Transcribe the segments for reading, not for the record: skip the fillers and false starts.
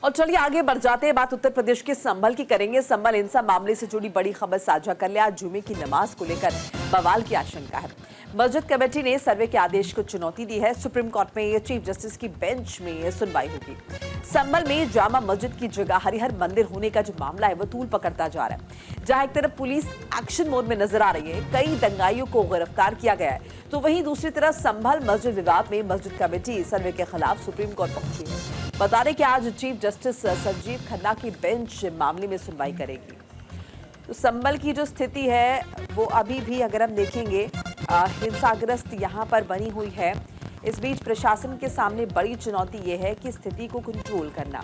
और चलिए आगे बढ़ जाते हैं, बात उत्तर प्रदेश के संभल की करेंगे। संभल हिंसा मामले से जुड़ी बड़ी खबर साझा कर ले। आज जुमे की नमाज को लेकर बवाल की आशंका है। मस्जिद कमेटी ने सर्वे के आदेश को चुनौती दी है। सुप्रीम कोर्ट में ये चीफ जस्टिस की बेंच में सुनवाई होगी। संभल में जामा मस्जिद की जगह हरिहर मंदिर होने का जो मामला है वो तूल पकड़ता जा रहा है। जहां एक तरफ पुलिस एक्शन मोड में नजर आ रही है, कई दंगाइयों को गिरफ्तार किया गया है, तो वहीं दूसरी तरफ संभल मस्जिद विवाद में मस्जिद कमेटी सर्वे के खिलाफ सुप्रीम कोर्ट पहुंची है। बता दें कि आज चीफ जस्टिस संजीव खन्ना की बेंच मामले में सुनवाई करेगी। तो संभल की जो स्थिति है वो अभी भी अगर हम देखेंगे हिंसाग्रस्त यहाँ पर बनी हुई है। इस बीच प्रशासन के सामने बड़ी चुनौती ये है कि स्थिति को कंट्रोल करना।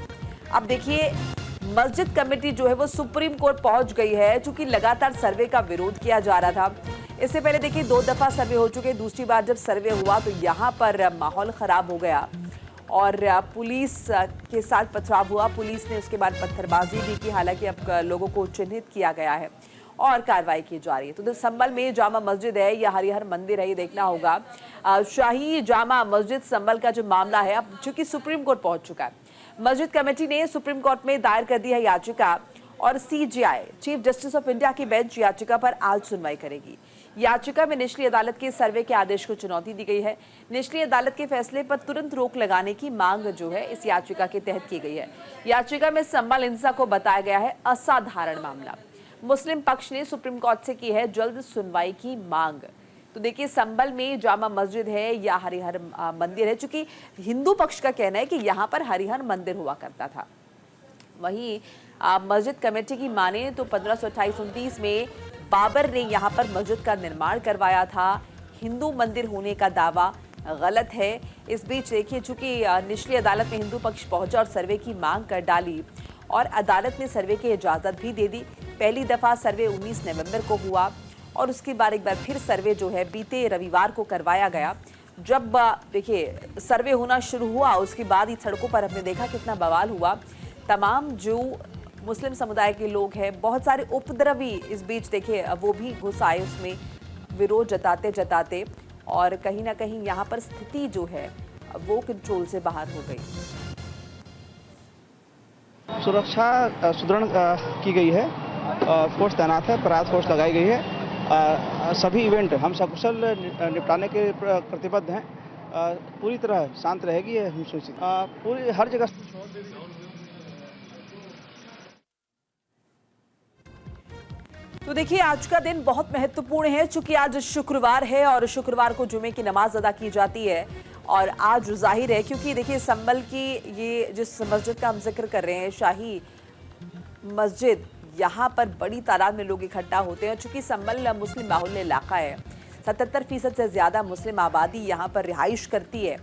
अब देखिए मस्जिद कमेटी जो है वो सुप्रीम कोर्ट पहुंच गई है, चूंकि लगातार सर्वे का विरोध किया जा रहा था। इससे पहले देखिए 2 दफा सर्वे हो चुके, दूसरी बार जब सर्वे हुआ तो यहाँ पर माहौल खराब हो गया और पुलिस के साथ पथराव हुआ। पुलिस ने उसके बाद पत्थरबाजी भी की, हालांकि अब लोगों को चिन्हित किया गया है और कार्रवाई की जा रही है। तो संभल में जामा मस्जिद है या हरिहर मंदिर है, ये देखना होगा। शाही जामा मस्जिद संभल का जो मामला है अब चूंकि सुप्रीम कोर्ट पहुंच चुका है, मस्जिद कमेटी ने सुप्रीम कोर्ट में दायर कर दी है याचिका और CJI chief justice of India की बेंच याचिका पर आज सुनवाई करेगी। याचिका में निचली अदालत के सर्वे के आदेश को चुनौती दी गई है। निचली अदालत के फैसले पर तुरंत रोक लगाने की मांग जो है इस याचिका के तहत की गई है। याचिका में संभल हिंसा को बताया गया है असाधारण मामला। मुस्लिम पक्ष ने सुप्रीम कोर्ट से की है जल्द सुनवाई की मांग। तो देखिए संभल में जामा मस्जिद है या हरिहर मंदिर है, चूंकि हिंदू पक्ष का कहना है कि यहाँ पर हरिहर मंदिर हुआ करता था। वहीं मस्जिद कमेटी की माने तो 1528-29 में बाबर ने यहाँ पर मस्जिद का निर्माण करवाया था। हिंदू मंदिर होने का दावा गलत है। इस बीच देखिए चूंकि निचली अदालत में हिंदू पक्ष पहुंचा और सर्वे की मांग कर डाली और अदालत ने सर्वे की इजाजत भी दे दी। पहली दफा सर्वे 19 नवंबर को हुआ और उसके बाद एक बार फिर सर्वे जो है बीते रविवार को करवाया गया। जब देखिए सर्वे होना शुरू हुआ उसके बाद ही सड़कों पर हमने देखा कितना बवाल हुआ। तमाम जो मुस्लिम समुदाय के लोग हैं, बहुत सारे उपद्रवी इस बीच देखिए वो भी घुस आए उसमें विरोध जताते जताते, और कहीं ना कहीं यहाँ पर स्थिति जो है वो कंट्रोल से बाहर हो गई। सुरक्षा सुदृढ़ की गई है, फोर्स तैनात है, परात फोर्स लगाई गई है। सभी इवेंट हम सकुशल निपटाने के प्रतिबद्ध हैं। पूरी तरह शांत रहेगी ये हम सुनिश्चित पूरी हर जगह। तो देखिए आज का दिन बहुत महत्वपूर्ण है, चूंकि आज शुक्रवार है और शुक्रवार को जुमे की नमाज अदा की जाती है। और आज जाहिर है क्योंकि देखिए संभल की ये जिस मस्जिद का हम जिक्र कर रहे हैं शाही मस्जिद, यहाँ पर बड़ी तादाद में लोग इकट्ठा होते हैं। चूंकि संभल मुस्लिम बाहुल्य इलाका है, 77% से ज्यादा मुस्लिम आबादी यहाँ पर रिहाइश करती है।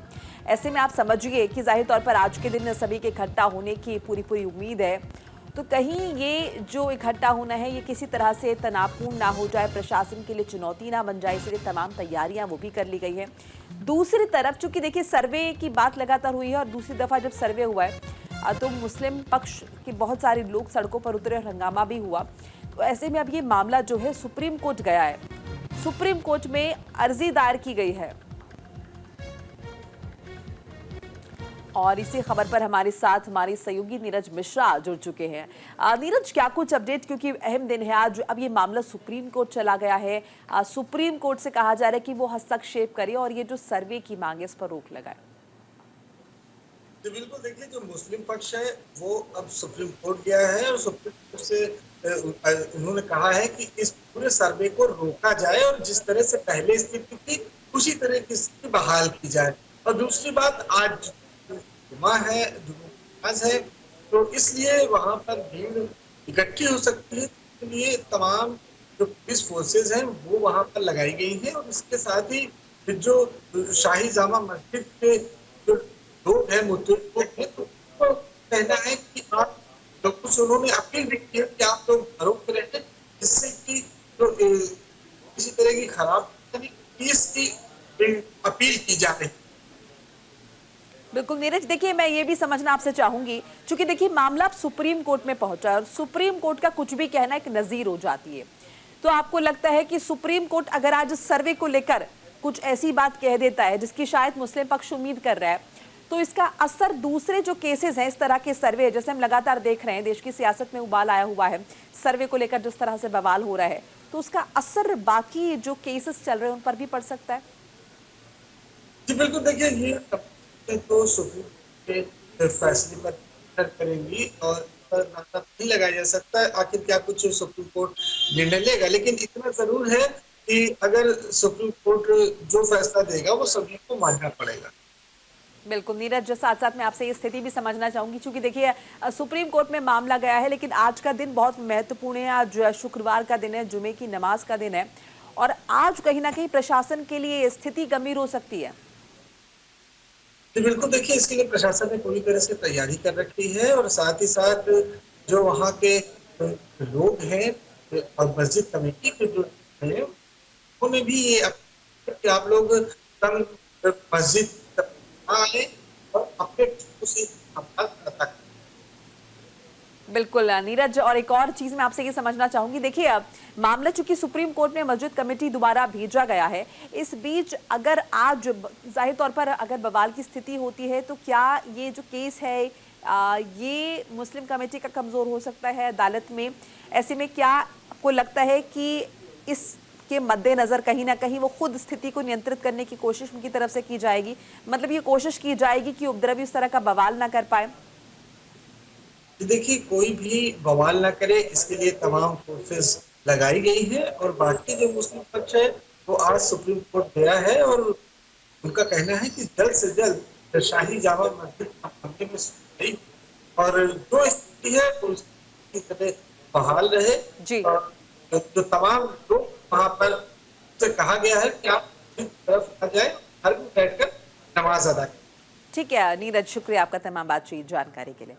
ऐसे में आप समझिए कि जाहिर तौर पर आज के दिन सभी के इकट्ठा होने की पूरी उम्मीद है। तो कहीं ये जो इकट्ठा होना है ये किसी तरह से तनावपूर्ण ना हो जाए, प्रशासन के लिए चुनौती ना बन जाए, इसलिए तमाम तैयारियां वो भी कर ली गई हैं। दूसरी तरफ चूंकि देखिए सर्वे की बात लगातार हुई है और दूसरी दफा जब सर्वे हुआ है तो मुस्लिम पक्ष के बहुत सारे लोग सड़कों पर उतरे और हंगामा भी हुआ। तो ऐसे में अब ये मामला जो है सुप्रीम कोर्ट गया है। सुप्रीम कोर्ट में अर्जी दायर की गई है और इसी खबर पर हमारे साथ हमारे सहयोगी नीरज मिश्रा जुड़ चुके हैं। नीरज, क्या कुछ अपडेट, क्योंकि अहम दिन है आज। अब ये मामला सुप्रीम कोर्ट चला गया है। सुप्रीम कोर्ट से कहा जा रहा है कि वो हस्तक्षेप करे और ये जो सर्वे की मांग है इस पर रोक लगाए। तो बिल्कुल देखिए, जो मुस्लिम पक्ष है वो अब सुप्रीम कोर्ट गया है और सुप्रीम कोर्ट से उन्होंने कहा है कि इस पूरे सर्वे को रोका जाए और जिस तरह से पहले स्थिति थी उसी तरह की स्थिति बहाल की जाए। और दूसरी बात, आज जुमा है, नमाज है, तो इसलिए वहां पर भीड़ इकट्ठी हो सकती है। इसलिए तमाम जो पुलिस फोर्सेज हैं वो वहां पर लगाई गई हैं और इसके साथ ही जो शाही जामा मस्जिद के जो लोग हैं मुतल्लिक़ हैं, तो उनको कहना है कि आप लोगों से उन्होंने अपील भी की है कि आप लोग घरों पर रहें, जिससे कि जो किसी तरह की खराब पीस की अपील की जा रही है। बिल्कुल नीरज, देखिए मैं ये भी समझना आपसे चाहूंगी, क्योंकि देखिए मामला अब सुप्रीम कोर्ट में पहुंचा है और सुप्रीम कोर्ट का कुछ भी कहना एक नजीर हो जाती है। तो आपको लगता है कि सुप्रीम कोर्ट अगर आज सर्वे को लेकर कुछ ऐसी बात कह देता है जिसकी शायद मुस्लिम पक्ष उम्मीद कर रहा है, तो इसका असर दूसरे जो केसेस हैं, इस तरह के सर्वे जैसे हम लगातार देख रहे हैं, देश की सियासत में उबाल आया हुआ है, सर्वे को लेकर जिस तरह से बवाल हो रहा है, तो उसका असर बाकी जो केसेस चल रहे हैं उन पर भी पड़ सकता है। जी बिल्कुल, देखिए ये तो सुप्रीम कोर्ट के फैसले पर निर्भर करेंगी और इस पर अंदाजा नहीं लगाया जा सकता है आखिर क्या कुछ सुप्रीम कोर्ट निर्णय लेगा, लेकिन इतना जरूर है कि अगर सुप्रीम कोर्ट जो फैसला देगा वो सभी को मानना पड़ेगा। बिल्कुल नीरज, साथ साथ मैं आपसे ये स्थिति भी समझना चाहूंगी, क्योंकि देखिए सुप्रीम कोर्ट में मामला गया है, लेकिन आज का दिन बहुत महत्वपूर्ण है। आज शुक्रवार का दिन है, जुमे की नमाज का दिन है, और आज कहीं ना कहीं प्रशासन के लिए स्थिति गंभीर हो सकती है। जी बिल्कुल, देखिए इसके लिए प्रशासन ने पूरी तरह से तैयारी कर रखी है और साथ ही साथ जो वहाँ के लोग हैं और मस्जिद कमेटी के जो हैं उन्होंने भी ये कि आप लोग कम मस्जिद आए और अपने से अता करें। बिल्कुल नीरज, और एक और चीज मैं आपसे ये समझना चाहूंगी, देखिए मामला चूंकि सुप्रीम कोर्ट में मस्जिद कमेटी दोबारा भेजा गया है, इस बीच अगर आज जाहिर तौर पर अगर बवाल की स्थिति होती है तो क्या ये जो केस है ये मुस्लिम कमेटी का कमजोर हो सकता है अदालत में? ऐसे में क्या आपको लगता है कि इसके मद्देनजर कहीं ना कहीं वो खुद स्थिति को नियंत्रित करने की कोशिश उनकी तरफ से की जाएगी, मतलब ये कोशिश की जाएगी कि उपद्रवी उस तरह का बवाल ना कर पाए? देखिए कोई भी बवाल ना करे, इसके लिए तमाम फोर्सेस लगाई गई है और बाकी जो मुस्लिम पक्ष है वो आज सुप्रीम कोर्ट गया है और उनका कहना है कि जल्द से जल्द शाही जामा मस्जिद मामले में सुनवाई और जो स्थिति है वो की तरह बहाल रहे जी। और जो तमाम लोग वहाँ पर से कहा गया है कि आप तरफ आ जाए, घर में बैठकर नमाज अदा करें। ठीक है नीरज, शुक्रिया आपका तमाम बातचीत जानकारी के लिए।